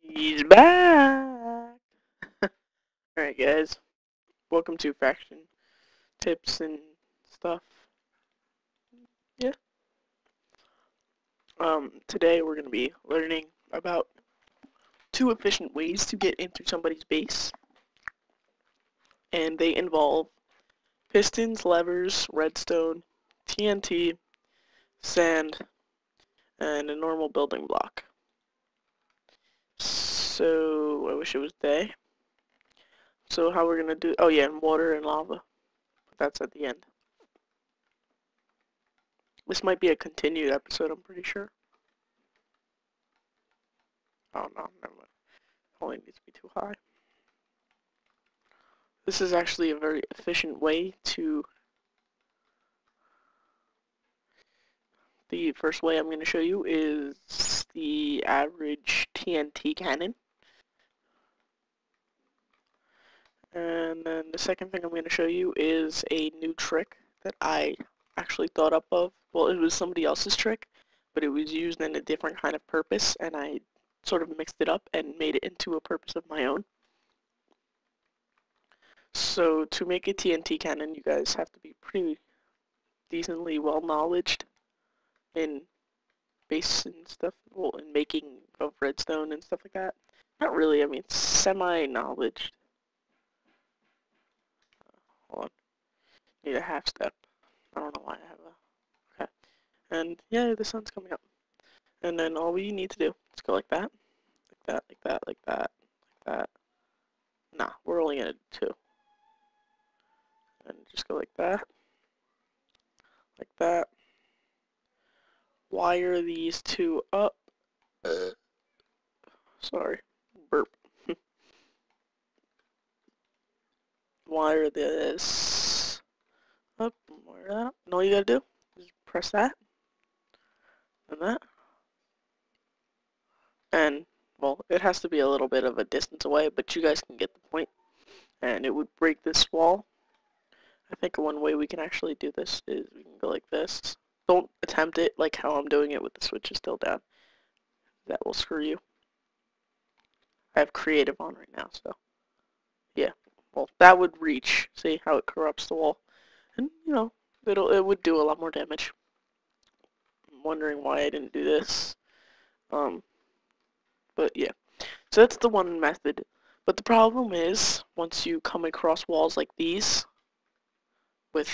He's back! Alright guys, welcome to Faction Tips and stuff. Yeah. Today we're going to be learning about 2 efficient ways to get into somebody's base. And they involve pistons, levers, redstone, TNT, sand, and a normal building block. So, I wish it was day. So how we're going to do, oh yeah, and water and lava. But that's at the end. This might be a continued episode, I'm pretty sure. Oh no, never mind. Only needs to be too high. This is actually a very efficient way to... The first way I'm going to show you is the average TNT cannon. And then the second thing I'm going to show you is a new trick that I actually thought up of. Well, it was somebody else's trick, but it was used in a different kind of purpose, and I sort of mixed it up and made it into a purpose of my own. So to make a TNT cannon, you guys have to be pretty decently well-knowledged in base and stuff, well, in making of redstone and stuff like that. Not really, I mean, semi-knowledged. Hold on. Need a half step. I don't know why I have a... Okay. And, yeah, the sun's coming up. And then all we need to do is go like that. Like that, like that, like that, like that. Nah, we're only gonna do 2. And just go like that. Like that. Wire these 2 up. Sorry. Burp. Wire this up. Wire that up. And all you gotta do is press that. And that. And, well, it has to be a little bit of a distance away, but you guys can get the point. And it would break this wall. I think one way we can actually do this is we can go like this. Don't attempt it like how I'm doing it with the switches still down. That will screw you. I have creative on right now, so yeah. Well, that would reach. See how it corrupts the wall, and you know it would do a lot more damage. I'm wondering why I didn't do this. But yeah. So that's the one method. But the problem is once you come across walls like these with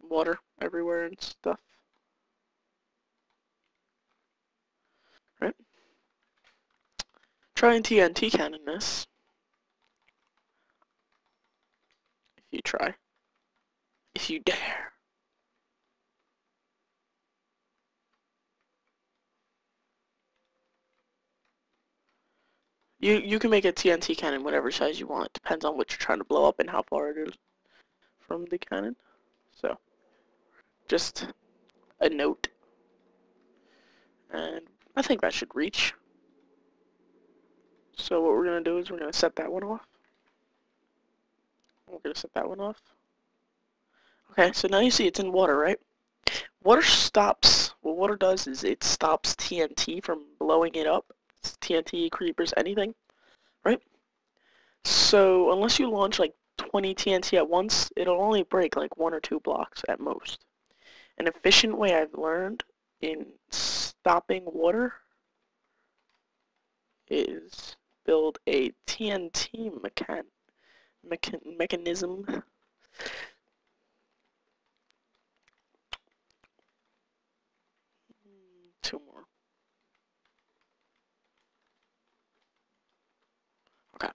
water everywhere and stuff. Right? Try and TNT cannon this. If you try. If you dare. You can make a TNT cannon whatever size you want. Depends on what you're trying to blow up and how far it is from the cannon. So, just a note. And I think that should reach. So what we're going to do is we're going to set that one off. We're going to set that one off. Okay, so now you see it's in water, right? Water stops, what water does is it stops TNT from blowing it up. It's TNT, creepers, anything, right? So unless you launch like 20 TNT at once, it'll only break like 1 or 2 blocks at most. An efficient way I've learned in stopping water is build a TNT mechanism. 2 more. Okay.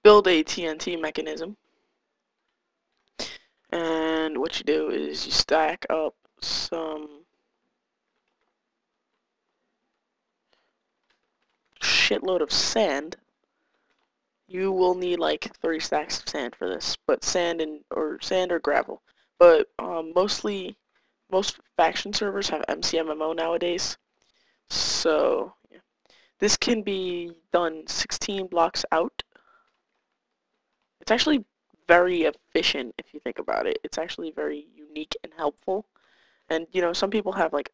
Build a TNT mechanism. And what you do is you stack up some shitload of sand. You will need like 30 stacks of sand for this, but sand or gravel. But most faction servers have MCMMO nowadays, so yeah. This can be done 16 blocks out. It's actually very efficient if you think about it. It's actually very unique and helpful. And you know, some people have like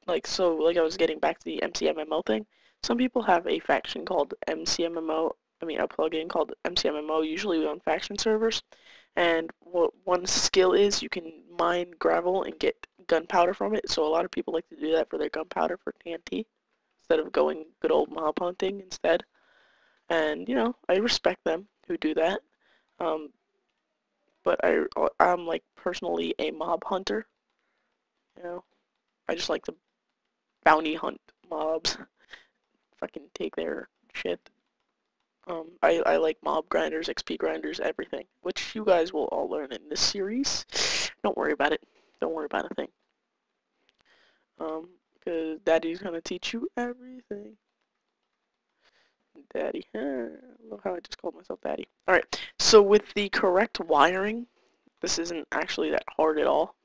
like I was getting back to the MCMMO thing. Some people have a faction called MCMMO, a plugin called MCMMO, usually on faction servers. And what one skill is, you can mine gravel and get gunpowder from it. So a lot of people like to do that for their gunpowder for TNT instead of going good old mob hunting instead. And I respect them who do that. But I'm like personally a mob hunter. I just like to bounty hunt mobs. Fucking take their shit. I like mob grinders, XP grinders, everything, which you guys will all learn in this series. Don't worry about it. Don't worry about a thing. Because Daddy's gonna teach you everything. Daddy. I love how I just called myself Daddy. Alright, so with the correct wiring, this isn't actually that hard at all.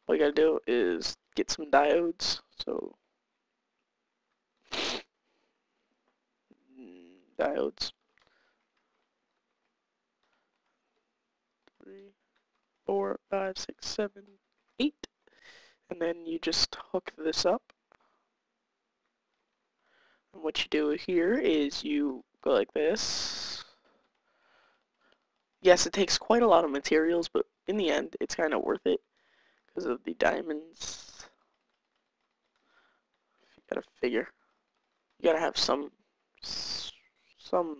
All you gotta do is get some diodes. So, diodes. 3, 4, 5, 6, 7, 8. And then you just hook this up. And what you do here is you go like this. Yes, it takes quite a lot of materials, but in the end, it's kind of worth it because of the diamonds. You gotta figure. You gotta have some, some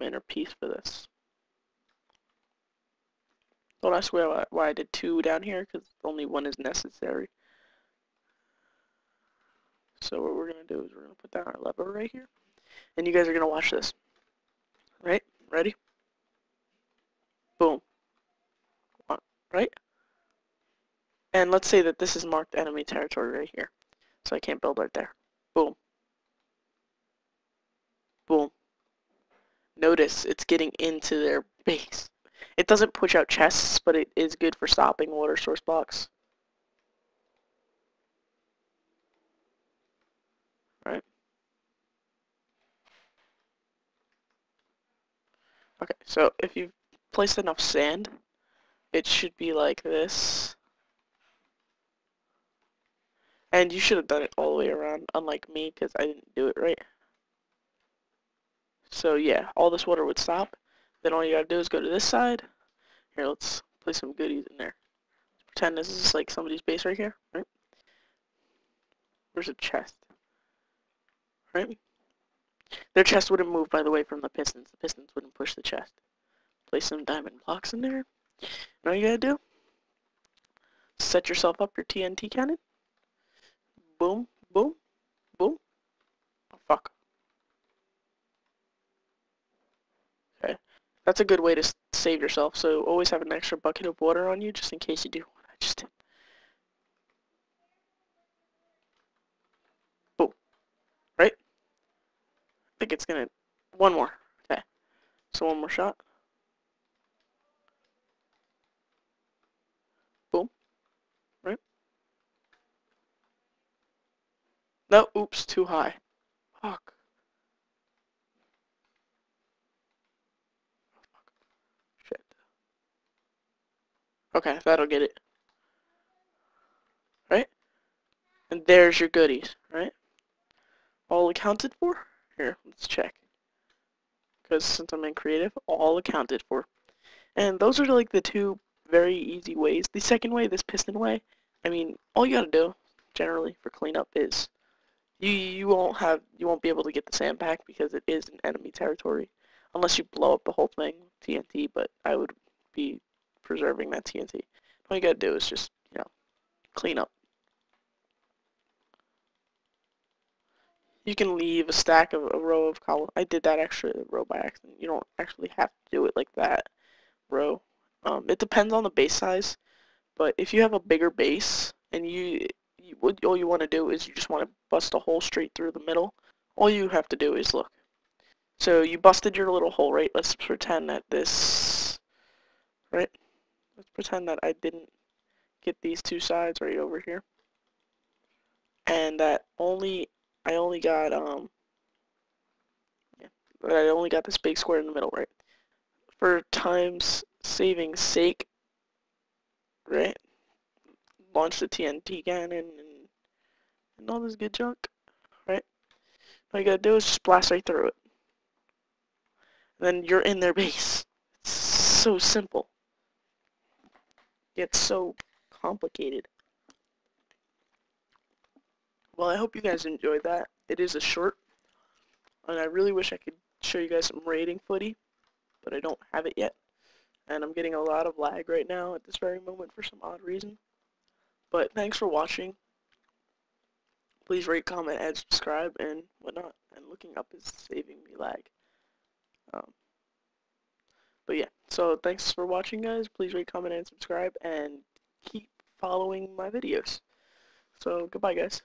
inner peace for this. Don't ask why I did 2 down here, because only 1 is necessary. So what we're going to do is we're going to put down our lever right here. And you guys are going to watch this. Right? Ready? Boom. Right? And let's say that this is marked enemy territory right here. So I can't build right there. Boom. Boom. Notice it's getting into their base. It doesn't push out chests, but it is good for stopping water source blocks. Right? Okay, so if you've placed enough sand, it should be like this. And you should have done it all the way around, unlike me, because I didn't do it right. So yeah, all this water would stop. Then all you gotta do is go to this side. Here, let's place some goodies in there. Let's pretend this is like somebody's base right here, right? Where's a chest? Right? Their chest wouldn't move, by the way, from the pistons. The pistons wouldn't push the chest. Place some diamond blocks in there. And all you gotta do, set yourself up your TNT cannon. Boom, boom, boom. Oh, fuck. Okay. That's a good way to save yourself, so always have an extra bucket of water on you, just in case you do what I just did. Boom. Right? I think it's gonna... One more. Okay. So one more shot. Boom. Right? No, oops, too high. Fuck. Shit. Okay, that'll get it. Right? And there's your goodies, right? All accounted for? Here, let's check. Because since I'm in creative, all accounted for. And those are like the 2 very easy ways. The second way, this piston way, I mean, all you gotta do, generally, for cleanup is you won't be able to get the sand back because it is an enemy territory. Unless you blow up the whole thing, TNT, but I would be preserving that TNT. All you gotta do is just, clean up. You can leave a stack of a row of column. I did that extra row by accident. You don't actually have to do it like that row. It depends on the base size, but if you have a bigger base and all you want to do is you just want to bust a hole straight through the middle, all you have to do is look. So you busted your little hole, right? Let's pretend that this, right? Let's pretend that I didn't get these 2 sides right over here, and that I only got this big square in the middle, right? For time's saving sake, right? Launch the TNT cannon and all this good junk, right? All you gotta do is just blast right through it. And then you're in their base. It's so simple. It's so complicated. Well, I hope you guys enjoyed that. It is a short, and I really wish I could show you guys some raiding footy, but I don't have it yet. And I'm getting a lot of lag right now at this very moment for some odd reason. But thanks for watching. Please rate, comment, and subscribe, and whatnot. And looking up is saving me lag. But yeah, so thanks for watching, guys. Please rate, comment, and subscribe, and keep following my videos. So goodbye, guys.